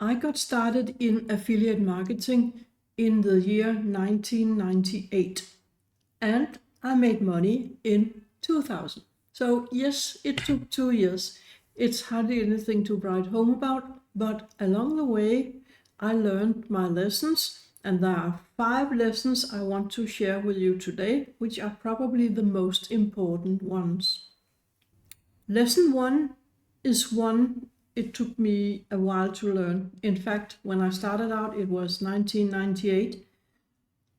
I got started in affiliate marketing in the year 1998 and I made money in 2000. So yes, it took 2 years. It's hardly anything to write home about, but along the way I learned my lessons, and there are 5 lessons I want to share with you today, which are probably the most important ones. Lesson 1 is one it took me a while to learn. In fact, when I started out, it was 1998,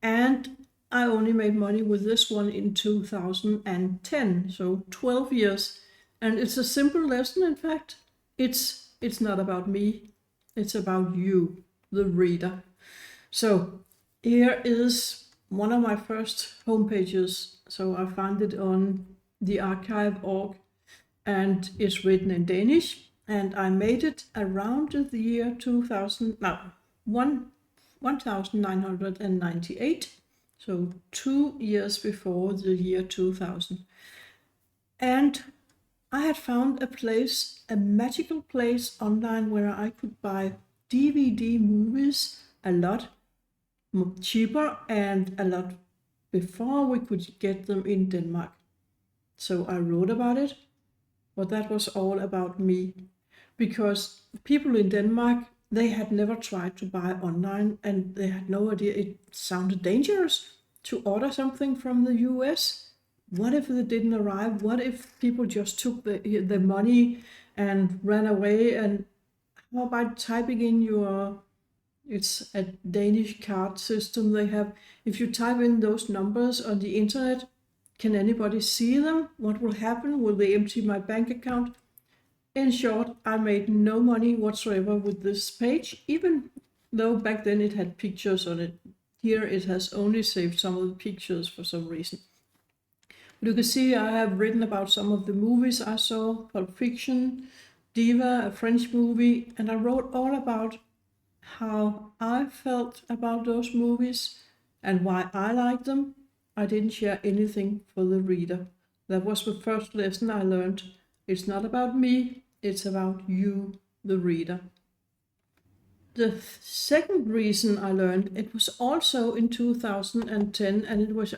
and I only made money with this one in 2010, so 12 years. And it's a simple lesson, in fact. It's not about me, it's about you, the reader. So here is one of my first homepages. So I found it on the archive.org, and it's written in Danish. And I made it around the year 1998, so 2 years before the year 2000. And I had found a place, a magical place online where I could buy DVD movies a lot cheaper and a lot before we could get them in Denmark. So I wrote about it, but that was all about me, because people in Denmark, they had never tried to buy online and they had no idea. It sounded dangerous to order something from the US. What if it didn't arrive? What if people just took the money and ran away? And how about typing in it's a Danish card system they have. If you type in those numbers on the internet, can anybody see them? What will happen? Will they empty my bank account? In short, I made no money whatsoever with this page, even though back then it had pictures on it. Here it has only saved some of the pictures for some reason. But you can see I have written about some of the movies I saw: Pulp Fiction, Diva, a French movie, and I wrote all about how I felt about those movies and why I liked them. I didn't share anything for the reader. That was the first lesson I learned. It's not about me, it's about you, the reader. The second reason I learned, it was also in 2010, and it was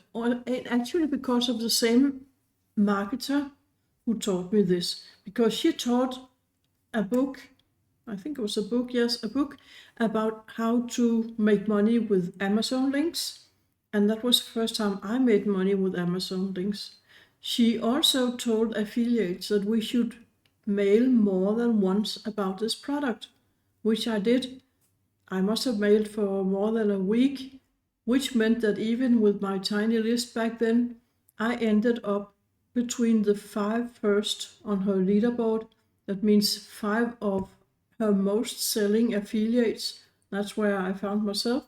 actually because of the same marketer who taught me this, because she taught a book, I think it was a book, yes, a book about how to make money with Amazon links. And that was the first time I made money with Amazon links. She also told affiliates that we should mail more than once about this product, which I did. I must have mailed for more than a week, which meant that even with my tiny list back then, I ended up between the 5 first on her leaderboard. That means 5 of her most selling affiliates. That's where I found myself.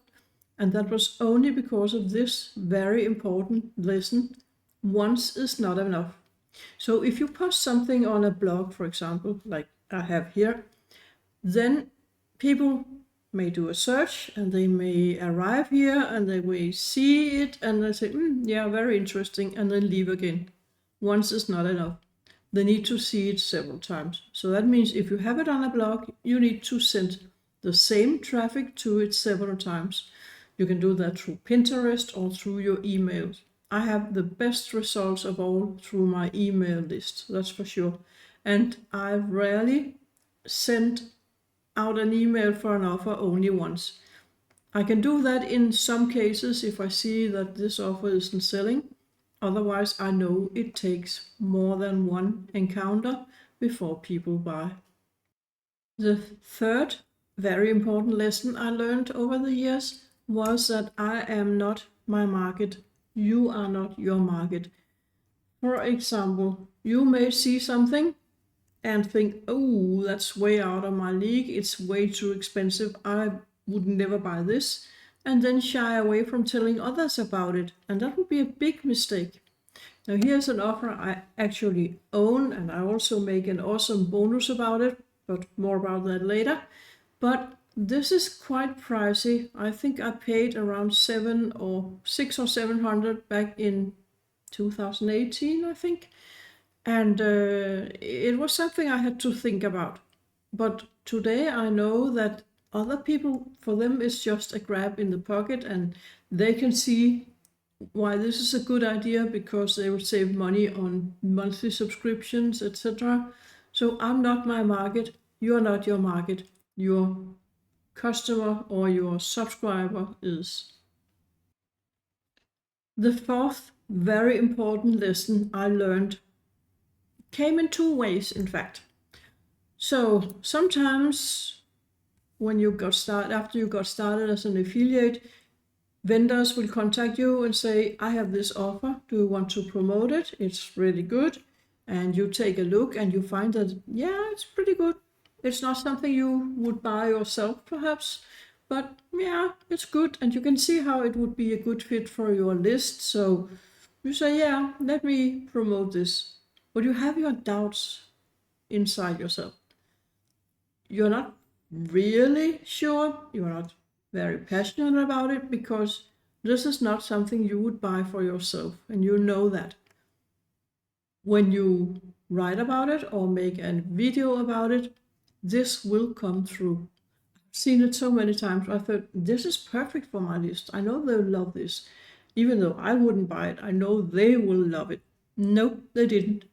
And that was only because of this very important lesson: once is not enough. So if you post something on a blog, for example, like I have here, then people may do a search and they may arrive here and they may see it and they say, yeah, very interesting, and then leave again. Once is not enough. They need to see it several times. So that means if you have it on a blog, you need to send the same traffic to it several times. You can do that through Pinterest or through your emails. I have the best results of all through my email list, that's for sure. And I rarely send out an email for an offer only once. I can do that in some cases if I see that this offer isn't selling. Otherwise, I know it takes more than one encounter before people buy. The third very important lesson I learned over the years was that I am not my market. You are not your market. For example, you may see something and think, oh, that's way out of my league, it's way too expensive, I would never buy this, and then shy away from telling others about it, and that would be a big mistake. Now here's an offer I actually own, and I also make an awesome bonus about it, but more about that later. But this is quite pricey. I think I paid around 600 or 700 back in 2018, I think. And it was something I had to think about. But today I know that other people, for them, it's just a grab in the pocket, and they can see why this is a good idea because they will save money on monthly subscriptions, etc. So I'm not my market, you're not your market, your customer or your subscriber is. The fourth very important lesson I learned came in two ways, in fact. So sometimes when you got started, after you got started as an affiliate, vendors will contact you and say, I have this offer, do you want to promote it? It's really good. And you take a look and you find that, yeah, it's pretty good. It's not something you would buy yourself, perhaps, but yeah, it's good. And you can see how it would be a good fit for your list. So you say, yeah, let me promote this. But you have your doubts inside yourself. You're not really sure, you're not very passionate about it because this is not something you would buy for yourself, and you know that. When you write about it or make a video about it, this will come through. I've seen it so many times. I thought, this is perfect for my list. I know they'll love this. Even though I wouldn't buy it, I know they will love it. Nope, they didn't.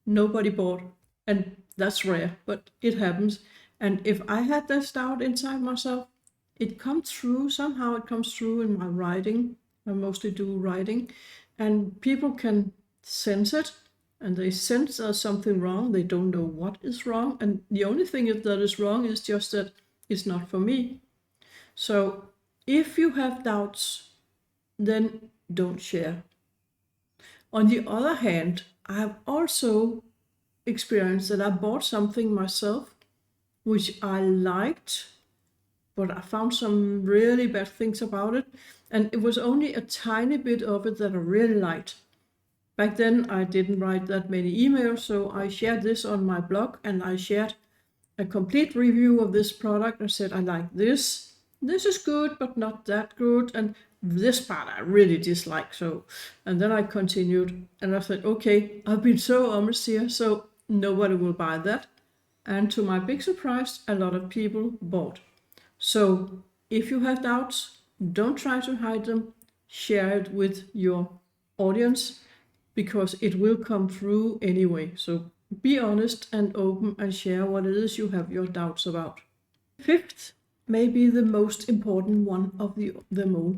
Nobody bought. And that's rare, but it happens. And if I had this doubt inside myself, it comes through, somehow it comes through in my writing. I mostly do writing, and people can sense it, and they sense there's something wrong. They don't know what is wrong, and the only thing that is wrong is just that it's not for me. So if you have doubts, then don't share. On the other hand, I have also experienced that I bought something myself which I liked, but I found some really bad things about it, and it was only a tiny bit of it that I really liked. Back then I didn't write that many emails, so I shared this on my blog, and I shared a complete review of this product. I said, I like this is good but not that good, and this part I really dislike. So, and then I continued, and I said, okay, I've been so honest here, so nobody will buy that. And to my big surprise, a lot of people bought. So if you have doubts, don't try to hide them. Share it with your audience because it will come through anyway. So be honest and open and share what it is you have your doubts about. Fifth, maybe the most important one of them all.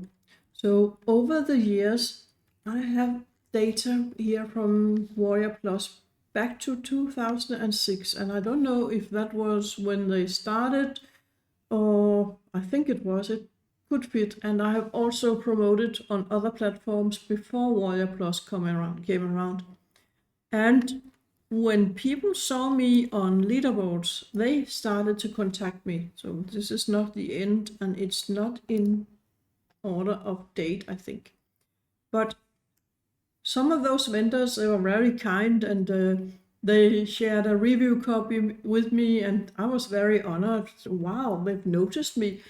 So over the years, I have data here from Warrior Plus back to 2006, and I don't know if that was when they started, or I think it was. It could fit. And I have also promoted on other platforms before Warrior Plus came around. And when people saw me on leaderboards, they started to contact me. So this is not the end, and it's not in order of date, I think. But some of those vendors, they were very kind, and they shared a review copy with me, and I was very honored. Wow, they've noticed me,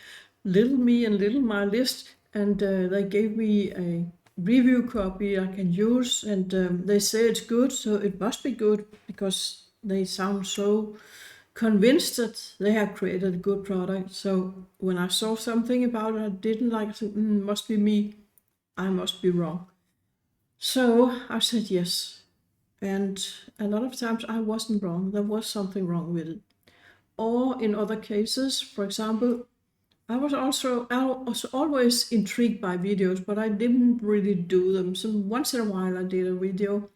little my list, and they gave me a review copy I can use, and they say it's good, so it must be good because they sound so convinced that they have created a good product. So when I saw something about it I didn't like, I said, must be me, I must be wrong. So I said yes, and a lot of times I wasn't wrong, there was something wrong with it. Or in other cases, for example, I was always intrigued by videos, but I didn't really do them. So once in a while I did a video.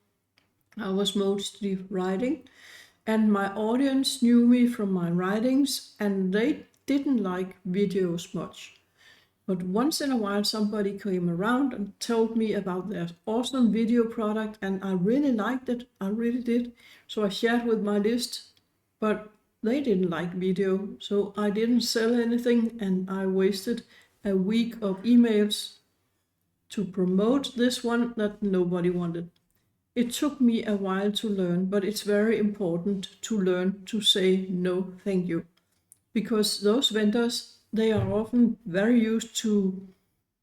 I was mostly writing, and my audience knew me from my writings, and they didn't like videos much. But once in a while somebody came around and told me about their awesome video product, and I really liked it, I really did. So I shared with my list, but they didn't like video, so I didn't sell anything, and I wasted a week of emails to promote this one that nobody wanted. It took me a while to learn, but it's very important to learn to say no, thank you. Because those vendors, they are often very used to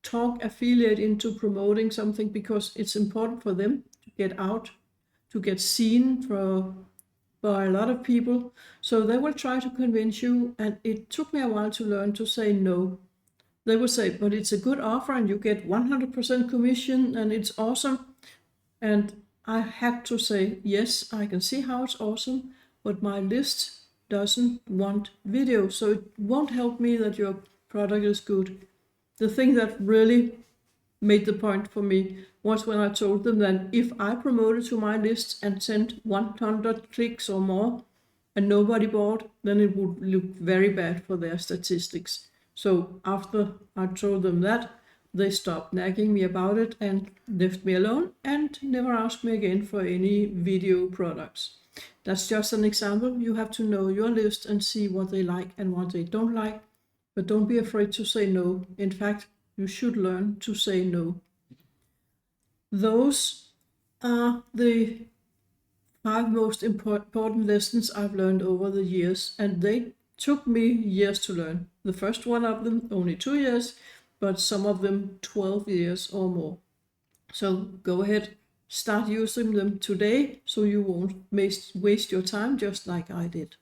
talk affiliate into promoting something because it's important for them to get out, to get seen by a lot of people. So they will try to convince you, and it took me a while to learn to say no. They will say, but it's a good offer and you get 100% commission and it's awesome. And I had to say, yes, I can see how it's awesome, but my list doesn't want video, so it won't help me that your product is good. The thing that really made the point for me was when I told them that if I promoted to my list and sent 100 clicks or more and nobody bought, then it would look very bad for their statistics. So after I told them that, they stopped nagging me about it and left me alone and never asked me again for any video products. That's just an example. You have to know your list and see what they like and what they don't like, but don't be afraid to say no. In fact, you should learn to say no. Those are the 5 most important lessons I've learned over the years, and they took me years to learn. The first one of them only 2 years, but some of them 12 years or more. So go ahead, start using them today so you won't waste your time just like I did.